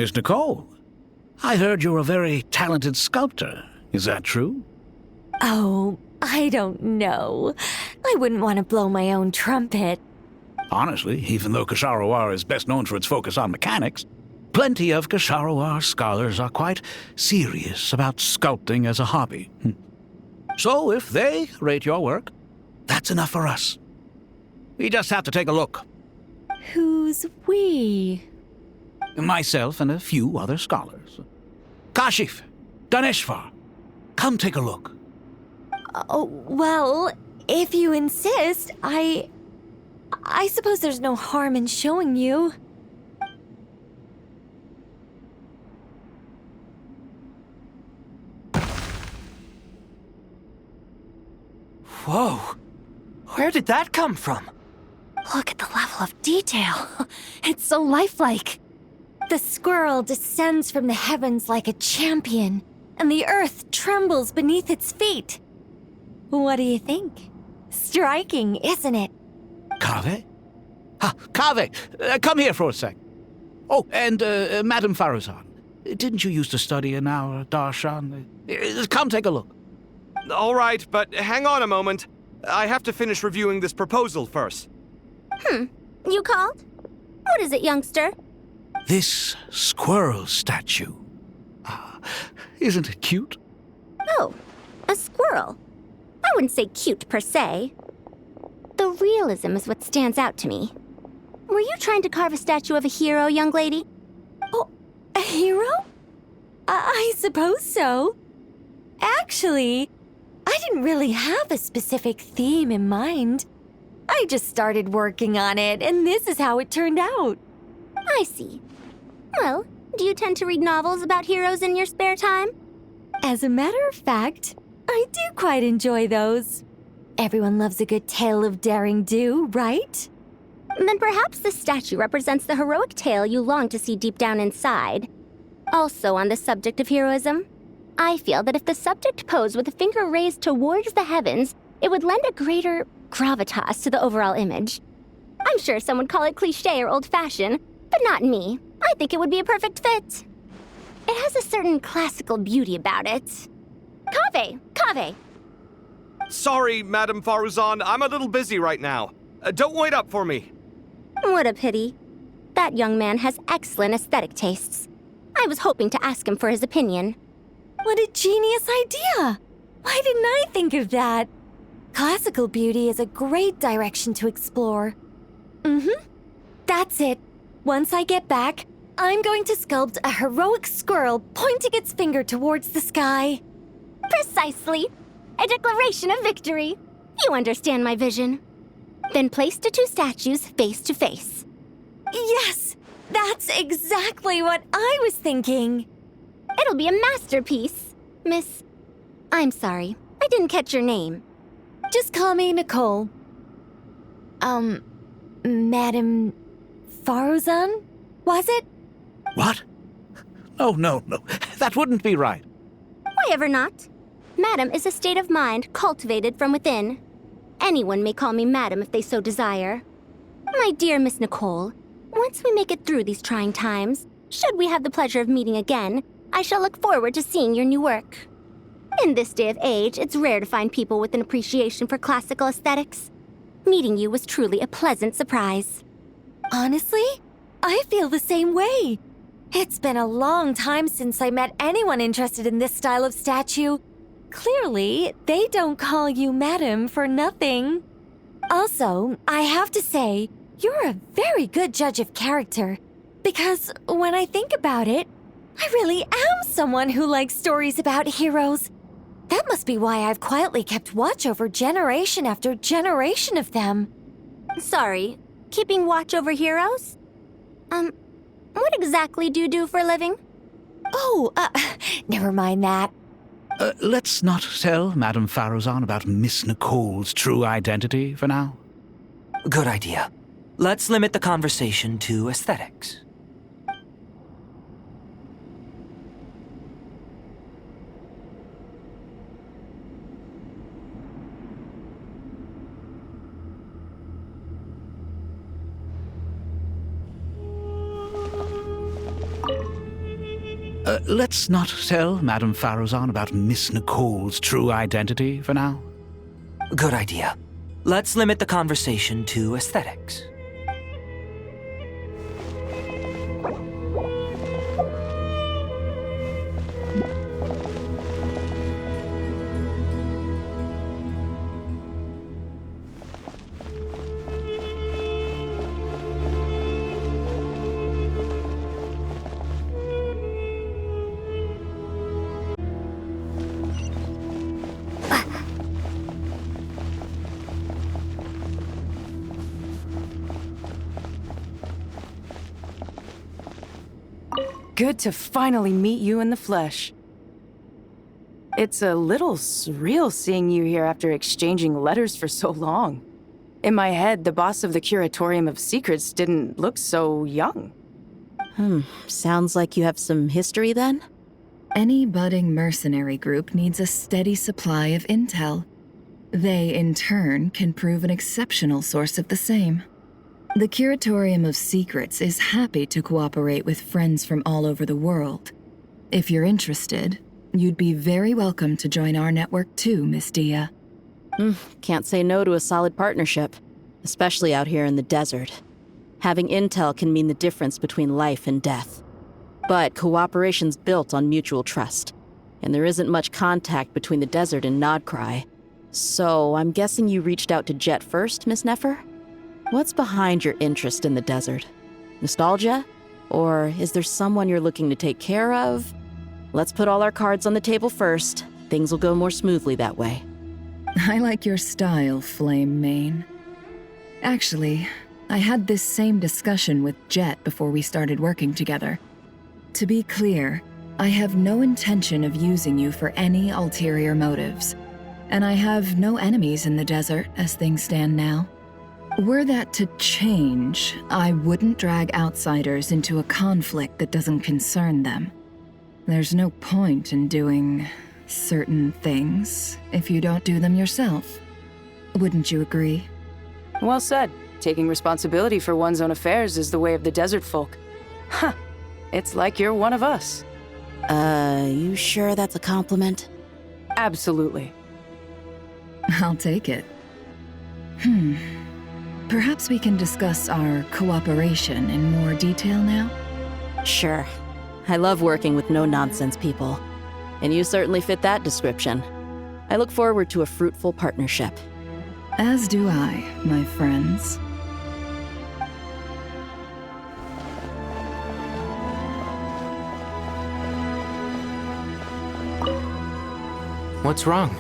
Miss Nicole, I heard you're a very talented sculptor. Is that true? Oh, I don't know. I wouldn't want to blow my own trumpet. Honestly, even though Kasharawar is best known for its focus on mechanics, plenty of Kasharawar scholars are quite serious about sculpting as a hobby. So if they rate your work, that's enough for us. We just have to take a look. Who's we? Myself and a few other scholars. Kashif, Daneshvar, come take a look. Oh, well, if you insist, I suppose there's no harm in showing you. Whoa! Where did that come from? Look at the level of detail. It's so lifelike. The squirrel descends from the heavens like a champion, and the earth trembles beneath its feet. What do you think? Striking, isn't it? Kaveh? Kaveh, come here for a sec. Oh, and Madame Faruzan, didn't you used to study in our darshan? Come take a look. All right, but hang on a moment. I have to finish reviewing this proposal first. You called? What is it, youngster? This squirrel statue. Isn't it cute? Oh, a squirrel. I wouldn't say cute per se. The realism is what stands out to me. Were you trying to carve a statue of a hero, young lady? Oh, a hero? I suppose so. Actually, I didn't really have a specific theme in mind. I just started working on it, and this is how it turned out. I see. Well, do you tend to read novels about heroes in your spare time? As a matter of fact, I do quite enjoy those. Everyone loves a good tale of daring do, right? Then perhaps this statue represents the heroic tale you long to see deep down inside. Also on the subject of heroism, I feel that if the subject posed with a finger raised towards the heavens, it would lend a greater gravitas to the overall image. I'm sure some would call it cliché or old-fashioned, but not me. I think it would be a perfect fit. It has a certain classical beauty about it. Kaveh! Sorry, Madame Faruzan, I'm a little busy right now. Don't wait up for me. What a pity. That young man has excellent aesthetic tastes. I was hoping to ask him for his opinion. What a genius idea! Why didn't I think of that? Classical beauty is a great direction to explore. That's it. Once I get back, I'm going to sculpt a heroic squirrel pointing its finger towards the sky. Precisely. A declaration of victory. You understand my vision. Then place the two statues face to face. Yes! That's exactly what I was thinking. It'll be a masterpiece. Miss... I'm sorry. I didn't catch your name. Just call me Nicole. Madame Faruzan? Was it? What? Oh, no. That wouldn't be right. Why ever not? Madam is a state of mind cultivated from within. Anyone may call me Madam if they so desire. My dear Miss Nicole, once we make it through these trying times, should we have the pleasure of meeting again, I shall look forward to seeing your new work. In this day of age, it's rare to find people with an appreciation for classical aesthetics. Meeting you was truly a pleasant surprise. Honestly, I feel the same way. It's been a long time since I met anyone interested in this style of statue. Clearly, they don't call you Madam for nothing. Also, I have to say, you're a very good judge of character. Because when I think about it, I really am someone who likes stories about heroes. That must be why I've quietly kept watch over generation after generation of them. Sorry, keeping watch over heroes? What exactly do you do for a living? Oh, never mind that. Let's not tell Madame Faruzan about Miss Nicole's true identity for now. Good idea. Let's limit the conversation to aesthetics. Let's not tell Madame Faruzan about Miss Nicole's true identity for now. Good idea. Let's limit the conversation to aesthetics. Good to finally meet you in the flesh. It's a little surreal seeing you here after exchanging letters for so long. In my head, the boss of the Curatorium of Secrets didn't look so young. Sounds like you have some history then? Any budding mercenary group needs a steady supply of intel. They, in turn, can prove an exceptional source of the same. The Curatorium of Secrets is happy to cooperate with friends from all over the world. If you're interested, you'd be very welcome to join our network too, Miss Dia. Can't say no to a solid partnership, especially out here in the desert. Having intel can mean the difference between life and death. But cooperation's built on mutual trust, and there isn't much contact between the desert and Nodcry. So I'm guessing you reached out to Jet first, Miss Nefer? What's behind your interest in the desert? Nostalgia? Or is there someone you're looking to take care of? Let's put all our cards on the table first. Things will go more smoothly that way. I like your style, Flame Mane. Actually, I had this same discussion with Jet before we started working together. To be clear, I have no intention of using you for any ulterior motives, and I have no enemies in the desert as things stand now. Were that to change, I wouldn't drag outsiders into a conflict that doesn't concern them. There's no point in doing certain things if you don't do them yourself. Wouldn't you agree? Well said. Taking responsibility for one's own affairs is the way of the desert folk. Huh. It's like you're one of us. You sure that's a compliment? Absolutely. I'll take it. Perhaps we can discuss our cooperation in more detail now? Sure. I love working with no-nonsense people. And you certainly fit that description. I look forward to a fruitful partnership. As do I, my friends. What's wrong?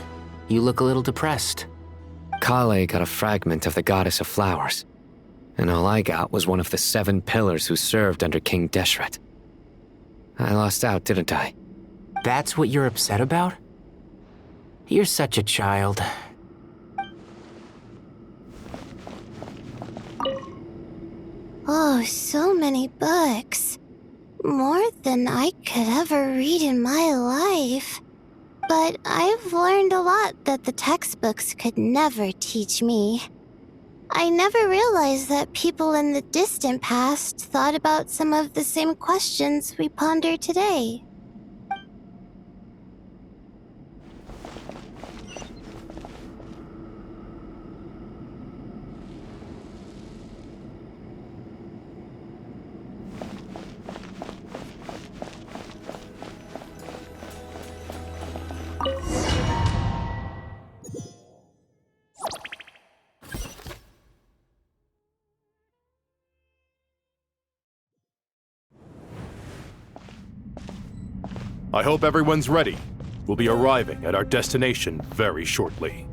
You look a little depressed. Kale got a fragment of the Goddess of Flowers, and all I got was one of the 7 pillars who served under King Deshret. I lost out, didn't I? That's what you're upset about? You're such a child. Oh, so many books. More than I could ever read in my life. But I've learned a lot that the textbooks could never teach me. I never realized that people in the distant past thought about some of the same questions we ponder today. I hope everyone's ready. We'll be arriving at our destination very shortly.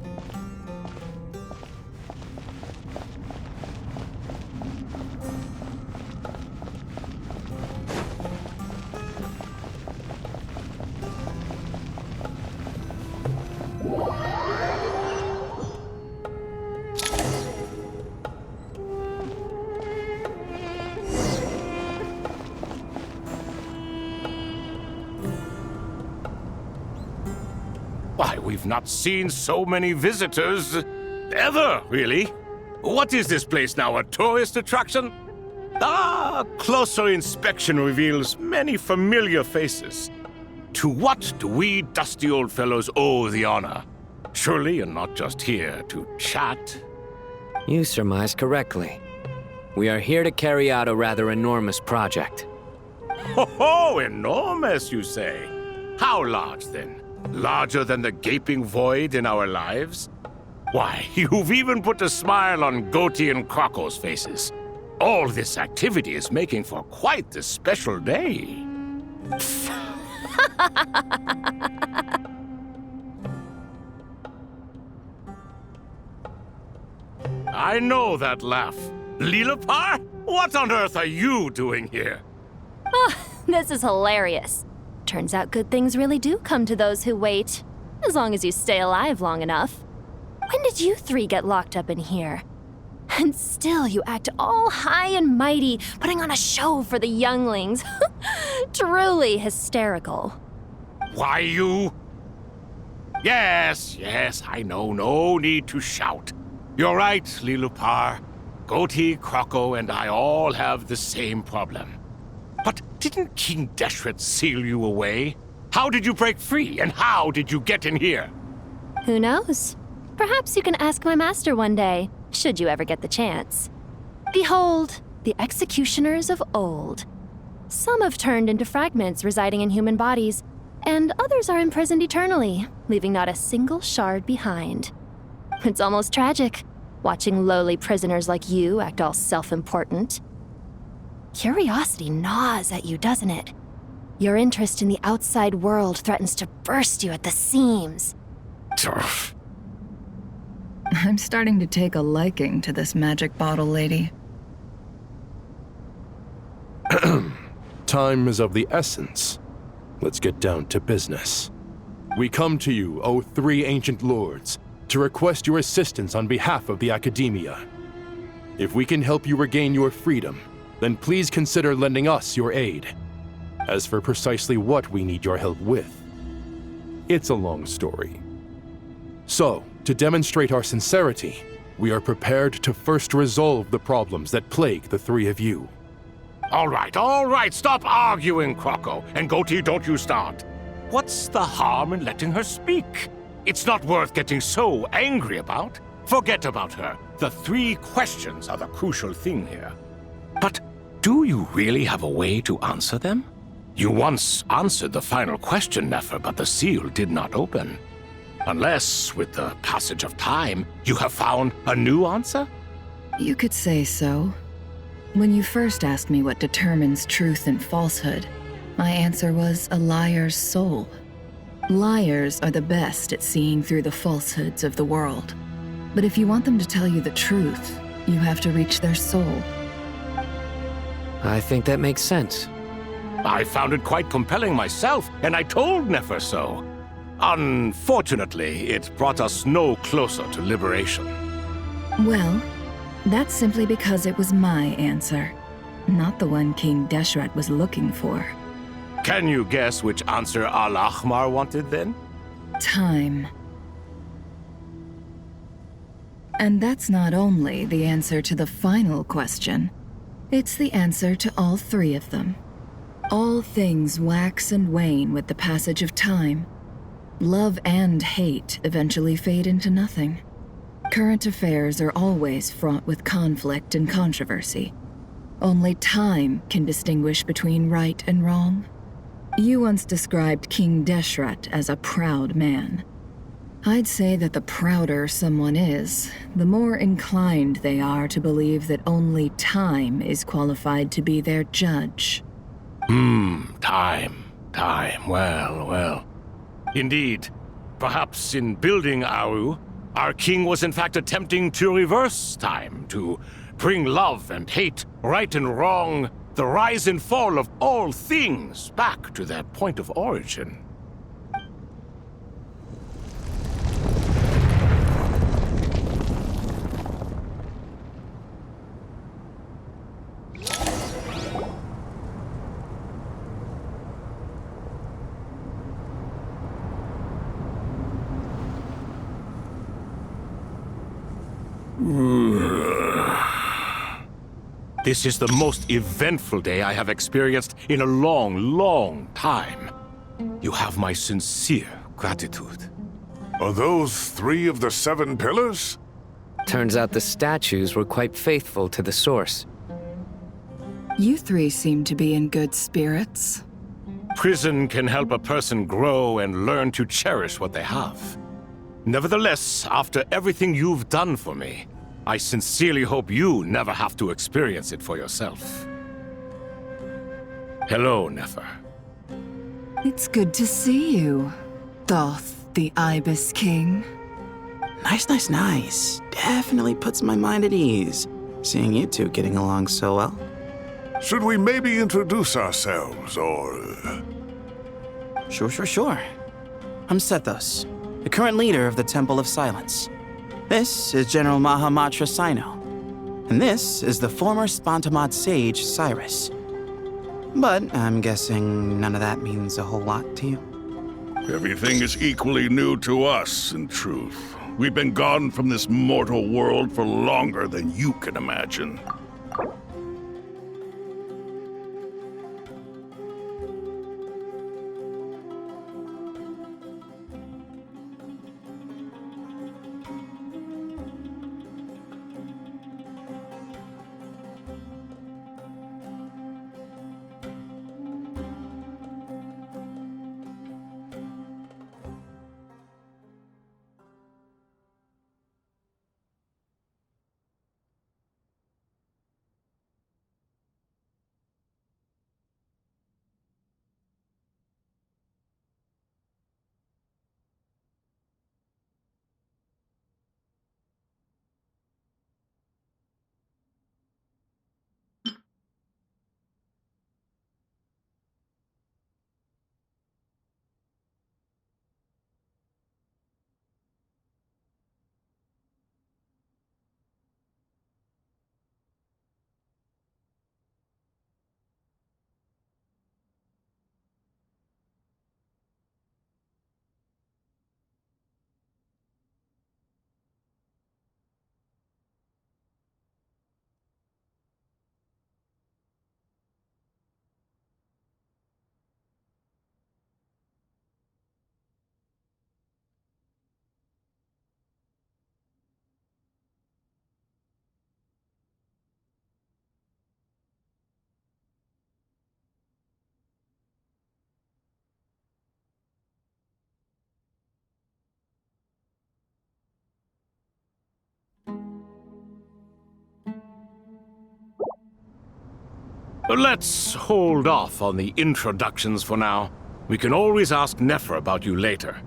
Why, we've not seen so many visitors ever, really. What is this place now, a tourist attraction? Closer inspection reveals many familiar faces. To what do we dusty old fellows owe the honor? Surely you're not just here to chat. You surmise correctly. We are here to carry out a rather enormous project. Ho, enormous, you say? How large, then? Larger than the gaping void in our lives? Why, you've even put a smile on Goatee and Crocco's faces. All this activity is making for quite the special day. I know that laugh. Lilipar? What on earth are you doing here? Oh, this is hilarious. Turns out good things really do come to those who wait, as long as you stay alive long enough. When did you three get locked up in here? And still you act all high and mighty, putting on a show for the younglings. Truly hysterical. Why, you... Yes, I know. No need to shout. You're right, Lilipar. Goatee, Crocco, and I all have the same problem. But didn't King Deshret seal you away? How did you break free, and how did you get in here? Who knows? Perhaps you can ask my master one day, should you ever get the chance. Behold, the executioners of old. Some have turned into fragments residing in human bodies, and others are imprisoned eternally, leaving not a single shard behind. It's almost tragic, watching lowly prisoners like you act all self-important. Curiosity gnaws at you, doesn't it? Your interest in the outside world threatens to burst you at the seams. Turf. I'm starting to take a liking to this magic bottle lady. Time is of the essence. Let's get down to business. We come to you, O three ancient lords, to request your assistance on behalf of the Academia. If we can help you regain your freedom, then please consider lending us your aid. As for precisely what we need your help with, it's a long story. So, to demonstrate our sincerity, we are prepared to first resolve the problems that plague the three of you. All right, stop arguing, Crocco. And Goatee, don't you start. What's the harm in letting her speak? It's not worth getting so angry about. Forget about her. The three questions are the crucial thing here. But do you really have a way to answer them? You once answered the final question, Nefer, but the seal did not open. Unless, with the passage of time, you have found a new answer? You could say so. When you first asked me what determines truth and falsehood, my answer was a liar's soul. Liars are the best at seeing through the falsehoods of the world. But if you want them to tell you the truth, you have to reach their soul. I think that makes sense. I found it quite compelling myself, and I told Nefer so. Unfortunately, it brought us no closer to liberation. Well, that's simply because it was my answer, not the one King Deshret was looking for. Can you guess which answer Al-Ahmar wanted then? Time. And that's not only the answer to the final question, it's the answer to all three of them. All things wax and wane with the passage of time. Love and hate eventually fade into nothing. Current affairs are always fraught with conflict and controversy. Only time can distinguish between right and wrong. You once described King Deshret as a proud man. I'd say that the prouder someone is, the more inclined they are to believe that only time is qualified to be their judge. Time. Well. Indeed. Perhaps in building Aru, our king was in fact attempting to reverse time, to bring love and hate, right and wrong, the rise and fall of all things back to their point of origin. This is the most eventful day I have experienced in a long, long time. You have my sincere gratitude. Are those 3 of the 7 pillars? Turns out the statues were quite faithful to the source. You 3 seem to be in good spirits. Prison can help a person grow and learn to cherish what they have. Nevertheless, after everything you've done for me, I sincerely hope you never have to experience it for yourself. Hello, Nefer. It's good to see you, Thoth, the Ibis King. Nice. Definitely puts my mind at ease, seeing you 2 getting along so well. Should we maybe introduce ourselves, or... Sure. I'm Sethos, the current leader of the Temple of Silence. This is General Mahamatra Sino, and this is the former Spantamad sage, Cyrus. But I'm guessing none of that means a whole lot to you. Everything is equally new to us, in truth. We've been gone from this mortal world for longer than you can imagine. Let's hold off on the introductions for now. We can always ask Nefer about you later.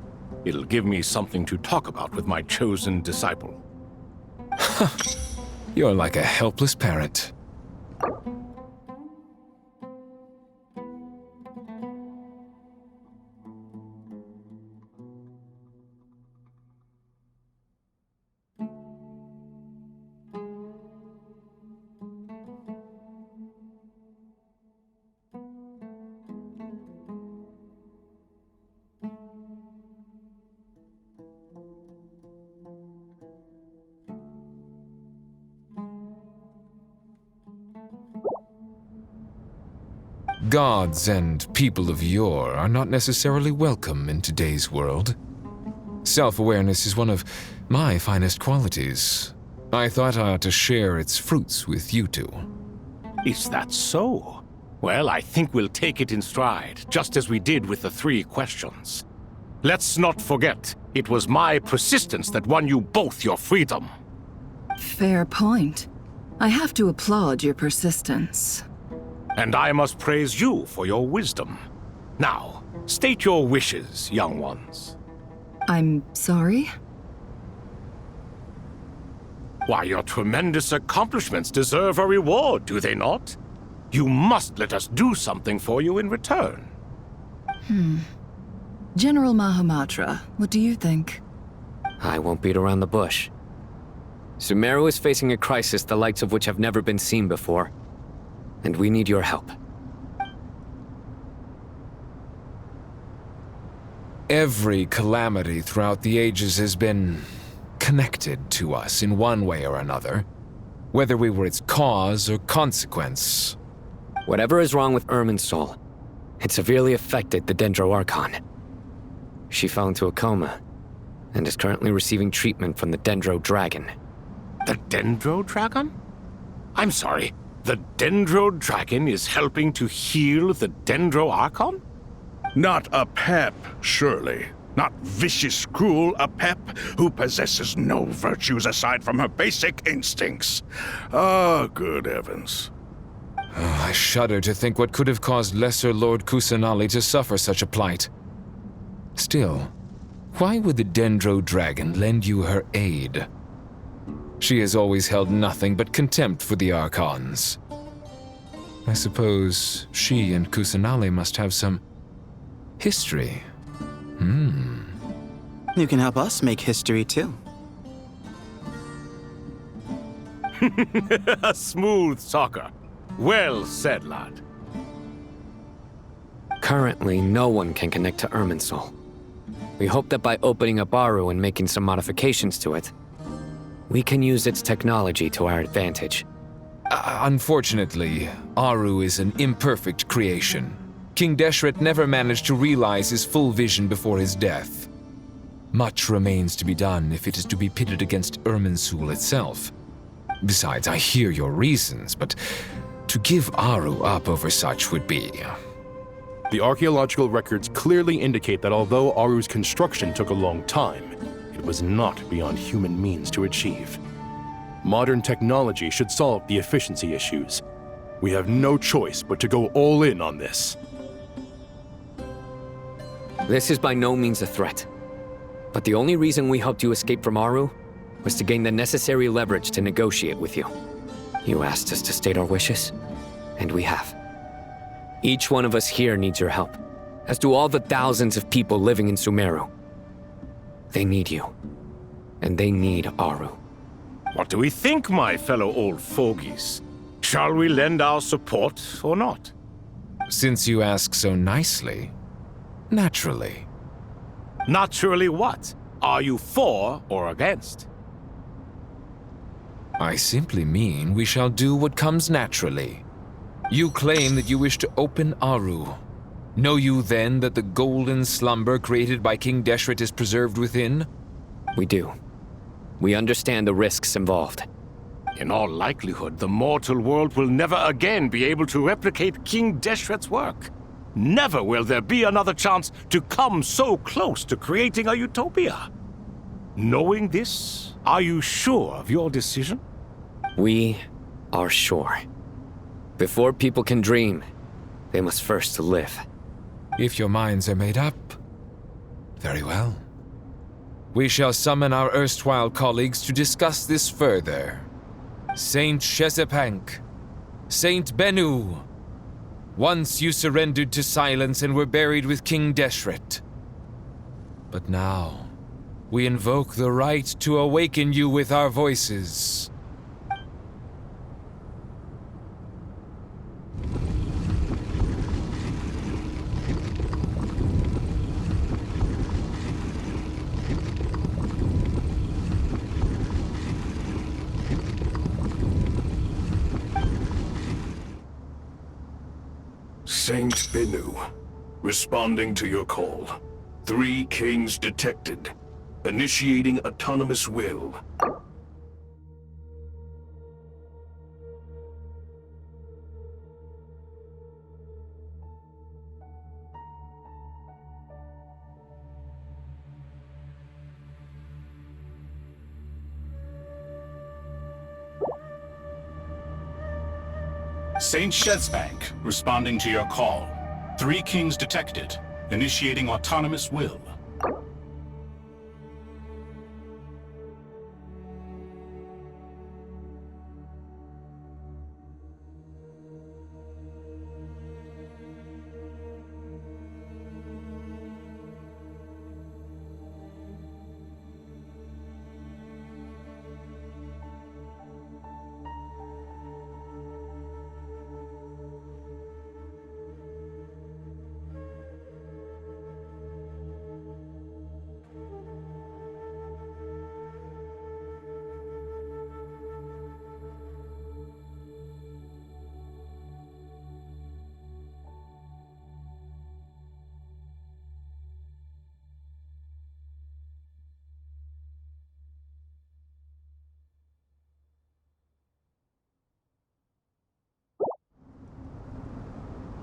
It'll give me something to talk about with my chosen disciple. You're like a helpless parrot. Gods and people of yore are not necessarily welcome in today's world. Self-awareness is one of my finest qualities. I thought I ought to share its fruits with you 2. Is that so? Well, I think we'll take it in stride, just as we did with the 3 questions. Let's not forget, it was my persistence that won you both your freedom. Fair point. I have to applaud your persistence. And I must praise you for your wisdom. Now, state your wishes, young ones. I'm sorry? Why, your tremendous accomplishments deserve a reward, do they not? You must let us do something for you in return. General Mahamatra, what do you think? I won't beat around the bush. Sumeru is facing a crisis the likes of which have never been seen before. And we need your help. Every calamity throughout the ages has been connected to us in one way or another. whether we were its cause or consequence. Whatever is wrong with Irminsul, it severely affected the Dendro-Archon. She fell into a coma and is currently receiving treatment from the Dendro Dragon. The Dendro Dragon? I'm sorry, the Dendro Dragon is helping to heal the Dendro-Archon? Not a pep, surely. Not vicious, cruel a pep who possesses no virtues aside from her basic instincts. Ah, good heavens. Oh, I shudder to think what could have caused Lesser Lord Kusanali to suffer such a plight. Still, why would the Dendro Dragon lend you her aid? She has always held nothing but contempt for the Archons. I suppose she and Kusanali must have some history. You can help us make history too. A smooth talker. Well said, lad. Currently, no one can connect to Irminsul. We hope that by opening up Aru and making some modifications to it, we can use its technology to our advantage. Unfortunately, Aru is an imperfect creation. King Deshret never managed to realize his full vision before his death. Much remains to be done if it is to be pitted against Irminsul itself. Besides, I hear your reasons, but to give Aru up over such would be... The archaeological records clearly indicate that although Aru's construction took a long time, it was not beyond human means to achieve. Modern technology should solve the efficiency issues. We have no choice but to go all in on this. This is by no means a threat. But the only reason we helped you escape from Aru was to gain the necessary leverage to negotiate with you. You asked us to state our wishes, and we have. Each one of us here needs your help, as do all the thousands of people living in Sumeru. They need you, and they need Aru. What do we think, my fellow old fogies? Shall we lend our support or not? Since you ask so nicely, naturally. Naturally what? Are you for or against? I simply mean we shall do what comes naturally. You claim that you wish to open Aru. Know you then that the golden slumber created by King Deshret is preserved within? We do. We understand the risks involved. In all likelihood, the mortal world will never again be able to replicate King Deshret's work. Never will there be another chance to come so close to creating a utopia. Knowing this, are you sure of your decision? We are sure. Before people can dream, they must first live. If your minds are made up, very well. We shall summon our erstwhile colleagues to discuss this further. Saint Shezepank, Saint Bennu, once you surrendered to silence and were buried with King Deshret. But now, we invoke the right to awaken you with our voices. Saint Bennu, responding to your call. 3 kings detected. Initiating autonomous will. Saint Shezepank, responding to your call. 3 kings detected. Initiating autonomous will.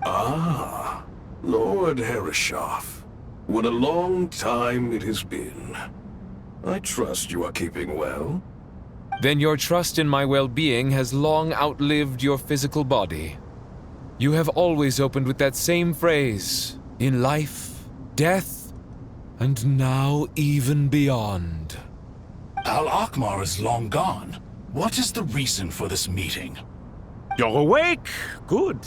Ah, Lord Herreshoff. What a long time it has been. I trust you are keeping well. Then your trust in my well-being has long outlived your physical body. You have always opened with that same phrase, in life, death, and now even beyond. Al-Akmar is long gone. What is the reason for this meeting? You're awake? Good.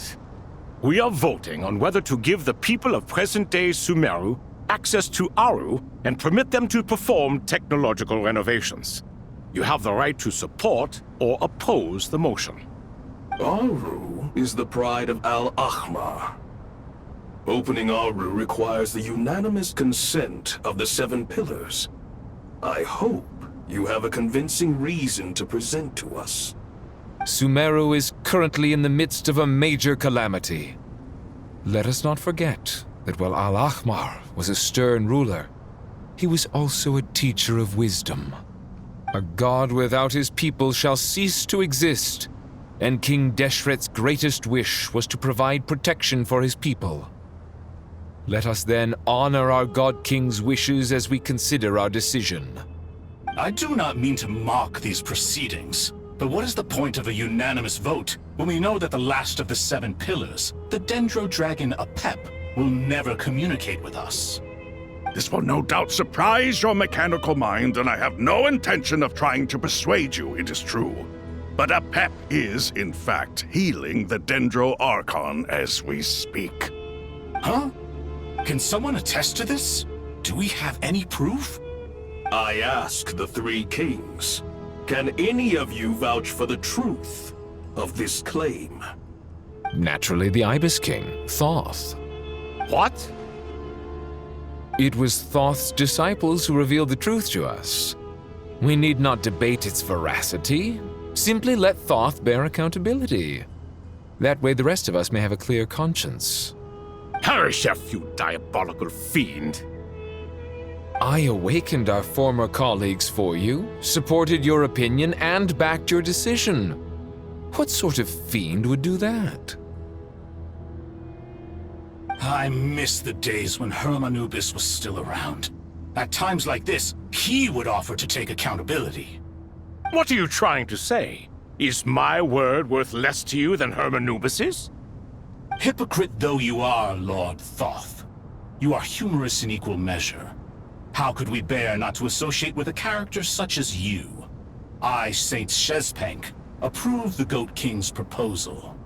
We are voting on whether to give the people of present-day Sumeru access to Aru and permit them to perform technological renovations. You have the right to support or oppose the motion. Aru is the pride of Al-Akmar. Opening Aru requires the unanimous consent of the 7 pillars. I hope you have a convincing reason to present to us. Sumeru is currently in the midst of a major calamity. Let us not forget that while Al-Akmar was a stern ruler, he was also a teacher of wisdom. A god without his people shall cease to exist, and King Deshret's greatest wish was to provide protection for his people. Let us then honor our God King's wishes as we consider our decision. I do not mean to mock these proceedings, but what is the point of a unanimous vote when we know that the last of the 7 pillars, the Dendro Dragon Apep, will never communicate with us? This will no doubt surprise your mechanical mind, and I have no intention of trying to persuade you it is true. But Apep is, in fact, healing the Dendro Archon as we speak. Huh? Can someone attest to this? Do we have any proof? I ask the 3 kings. Can any of you vouch for the truth of this claim? Naturally, the Ibis King, Thoth. What? It was Thoth's disciples who revealed the truth to us. We need not debate its veracity. Simply let Thoth bear accountability. That way the rest of us may have a clear conscience. Herreshoff, you diabolical fiend! I awakened our former colleagues for you, supported your opinion, and backed your decision. What sort of fiend would do that? I miss the days when Hermanubis was still around. At times like this, he would offer to take accountability. What are you trying to say? Is my word worth less to you than Hermanubis's? Hypocrite though you are, Lord Thoth, you are humorous in equal measure. How could we bear not to associate with a character such as you? I, Saint Shezpank, approve the Goat King's proposal.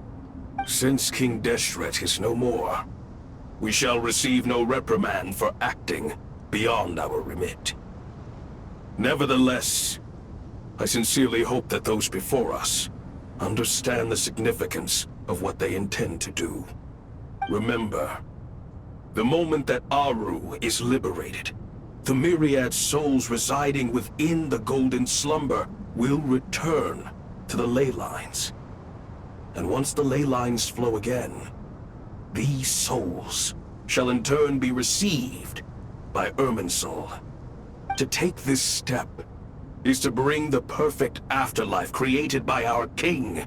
Since King Deshret is no more, we shall receive no reprimand for acting beyond our remit. Nevertheless, I sincerely hope that those before us understand the significance of what they intend to do. Remember, the moment that Aru is liberated, the myriad souls residing within the Golden Slumber will return to the ley lines. And once the ley lines flow again, these souls shall in turn be received by Irminsul. To take this step is to bring the perfect afterlife created by our king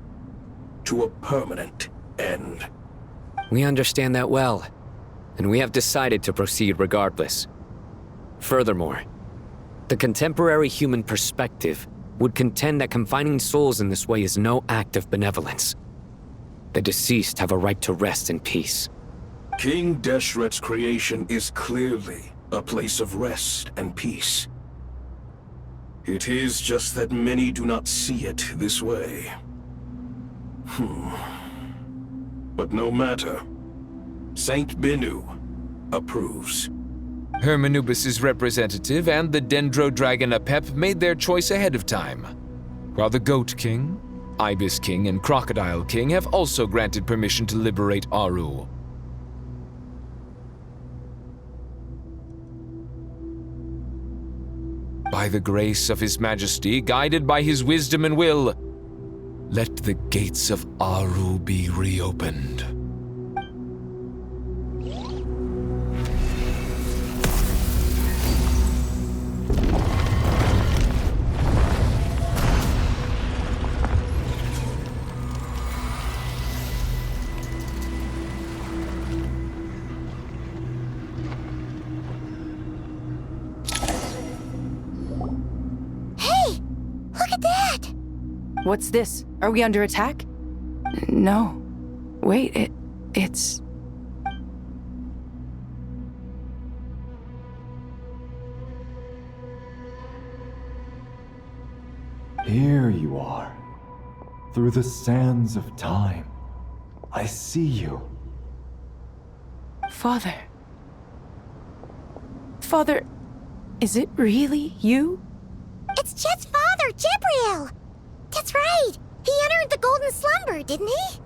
to a permanent end. We understand that well, and we have decided to proceed regardless. Furthermore, the contemporary human perspective would contend that confining souls in this way is no act of benevolence. The deceased have a right to rest in peace. King Deshret's creation is clearly a place of rest and peace. It is just that many do not see it this way. But no matter. Saint Binu approves. Hermanubis' representative and the Dendro Dragon Apep made their choice ahead of time, while the Goat King, Ibis King, and Crocodile King have also granted permission to liberate Aru. By the grace of His Majesty, guided by His wisdom and will, let the gates of Aru be reopened. What's this? Are we under attack? No. Wait, it's... Here you are. Through the sands of time. I see you. Father. Father, is it really you? It's Jet's father, Jibriel! That's right! He entered the golden slumber, didn't he?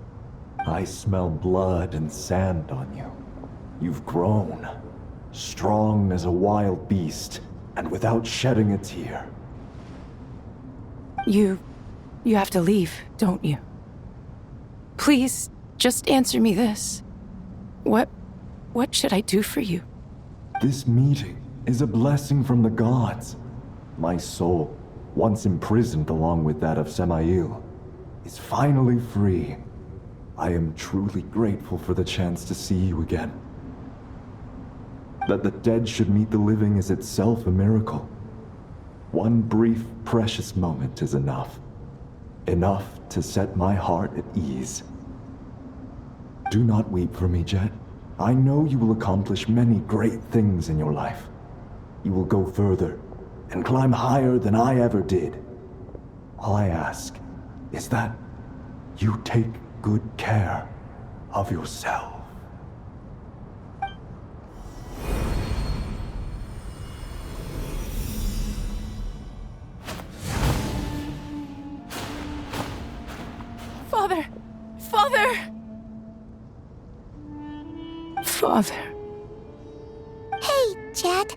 I smell blood and sand on you. You've grown. Strong as a wild beast, and without shedding a tear. You have to leave, don't you? Please, just answer me this. What should I do for you? This meeting is a blessing from the gods. My soul, once imprisoned along with that of Samael, is finally free. I am truly grateful for the chance to see you again. That the dead should meet the living is itself a miracle. One brief, precious moment is enough. Enough to set my heart at ease. Do not weep for me, Jet. I know you will accomplish many great things in your life. You will go further and climb higher than I ever did. All I ask is that you take good care of yourself. Father! Father! Father. Hey, Jet.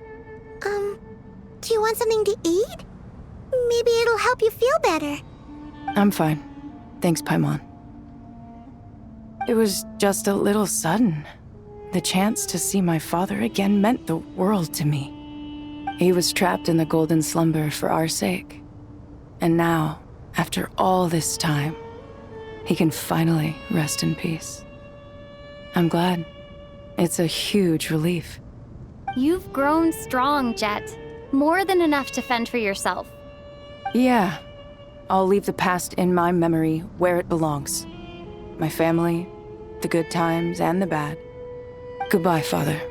Do you want something to eat? Maybe it'll help you feel better. I'm fine. Thanks, Paimon. It was just a little sudden. The chance to see my father again meant the world to me. He was trapped in the golden slumber for our sake. And now, after all this time, he can finally rest in peace. I'm glad. It's a huge relief. You've grown strong, Jet. More than enough to fend for yourself. Yeah. I'll leave the past in my memory where it belongs. My family, the good times and the bad. Goodbye, Father.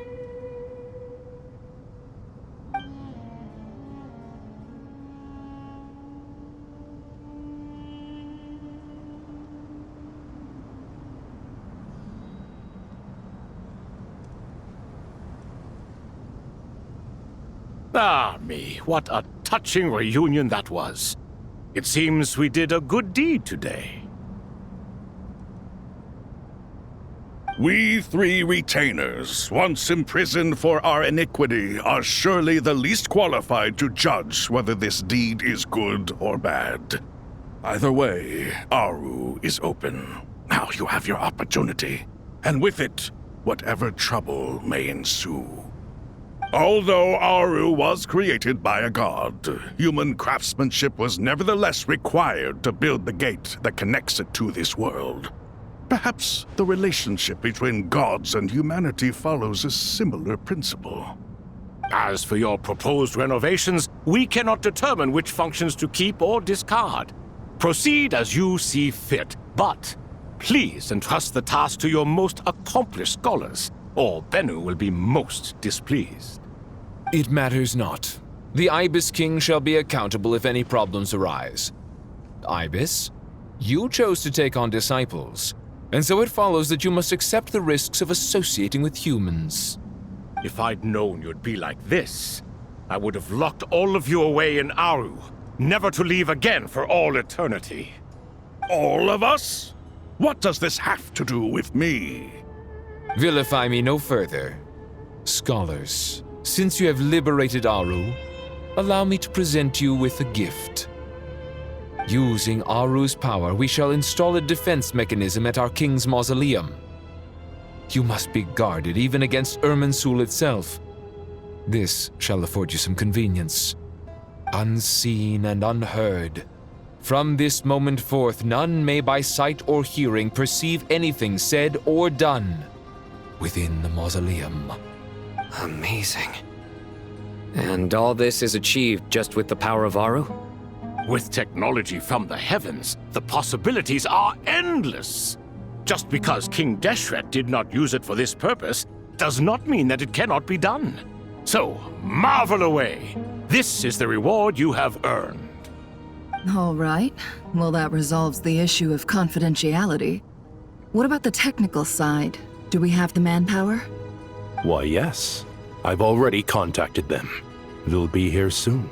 Ah, me, what a touching reunion that was. It seems we did a good deed today. We three retainers, once imprisoned for our iniquity, are surely the least qualified to judge whether this deed is good or bad. Either way, Aru is open. Now you have your opportunity, and with it, whatever trouble may ensue. Although Aru was created by a god, human craftsmanship was nevertheless required to build the gate that connects it to this world. Perhaps the relationship between gods and humanity follows a similar principle. As for your proposed renovations, we cannot determine which functions to keep or discard. Proceed as you see fit, but please entrust the task to your most accomplished scholars, or Bennu will be most displeased. It matters not. The Ibis King shall be accountable if any problems arise. Ibis, you chose to take on disciples, and so it follows that you must accept the risks of associating with humans. If I'd known you'd be like this, I would have locked all of you away in Aru, never to leave again for all eternity. All of us? What does this have to do with me? Vilify me no further. Scholars, since you have liberated Aru, allow me to present you with a gift. Using Aru's power, we shall install a defense mechanism at our king's mausoleum. You must be guarded even against Irminsul itself. This shall afford you some convenience. Unseen and unheard. From this moment forth, none may by sight or hearing perceive anything said or done within the mausoleum. Amazing. And all this is achieved just with the power of Aru? With technology from the heavens, the possibilities are endless. Just because King Deshret did not use it for this purpose does not mean that it cannot be done. So, marvel away. This is the reward you have earned. All right. Well, that resolves the issue of confidentiality. What about the technical side? Do we have the manpower? Why, yes. I've already contacted them. They'll be here soon.